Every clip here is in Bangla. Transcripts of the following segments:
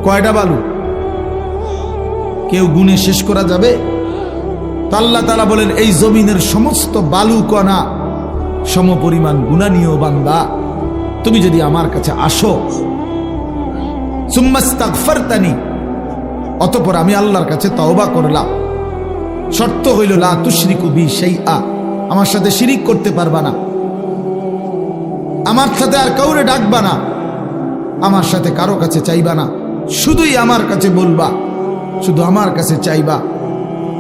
কয়টা বালু কেউ গুণে শেষ করা যাবে? তো আল্লাহ তাআলা বলেন এই জমিনের সমস্ত বালু কণা সমপরিমাণ গুনাহ নিও বান্দা, তুমি যদি আমার কাছে আসো, সুম্মাস্তাগফারতানি, অতঃপর আমি আল্লাহর কাছে তওবা করলাম। শর্ত হইল লা তুশরিকু বি শাইআ, আমার সাথে শিরিক করতে পারবা না, আমার সাথে আর কাউরে ডাকবা না, আমার সাথে কারো কাছে চাইবা না, শুধুই আমার কাছে বলবা, শুধু আমার কাছে চাইবা,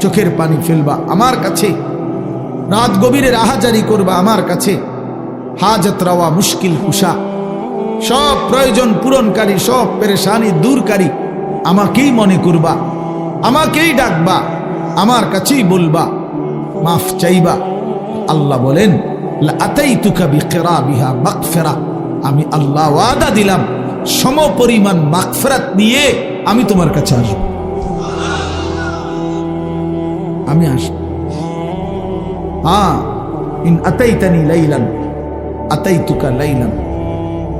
চোখের পানি ফেলবা আমার কাছে, রাত গভীরে রাহাজারি করবা আমার কাছে, হাজত রাওয়া মুশকিল কুশা, সব প্রয়োজন পূরণকারী, সব পেরেশানি দূরকারী আমাকেই মনে করবা, আমাকেই ডাকবা, আমার কাছেই বলবা, মাফ চাইবা। আল্লাহ বলেন লা আতাইতুকা বিকিরাবিহা মাগফিরা, আমি আল্লাহ ওয়াদা দিলাম সমপরিমাণ মাগফিরাত নিয়ে আমি তোমার কাছে আসব, আমি আসব। হ্যাঁ, ইন আতাইতানি লাইলান আতাইতুকা লাইলান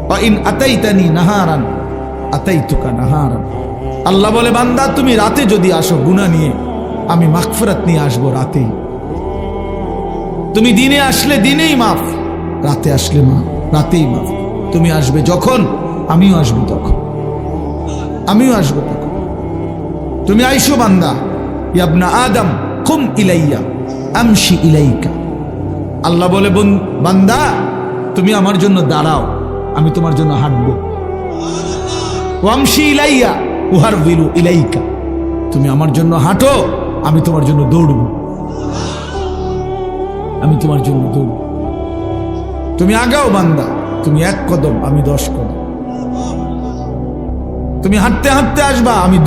ওয়া ইন আতাইতানি নাহারান আতাইতুকা নাহারান। আল্লাহ বলে বান্দা তুমি রাতে যদি আসো গুনাহ নিয়ে, আমি মাগফিরাত নিয়ে আসবো রাতেই। তুমি দিনে আসলে দিনেই মাফ, রাতে আসলে মাফ, রাতেই মাফ। তুমি আসবে যখন, আমিও আসবো তখন, আমিও আসবো তখন। তুমি আইসো বান্দা, ইয়া আদম কুম ইলাইয়া আমশি ইলাইকা। আল্লাহ বলে বান্দা তুমি আমার জন্য দাঁড়াও, আমি তোমার জন্য হাঁটবো। ওয়ামশি ইলাইয়া উহারবিলু ইলাইকা, তুমি আমার জন্য হাঁটো, আমি তোমার জন্য দৌড়ব, আমি তোমার জন্য দৌড়ব। তুমি আগাও বান্দা, তুমি 1 কদম, আমি 10 কদম। তুমি হাঁটতে হাঁটতে আসবা, আমি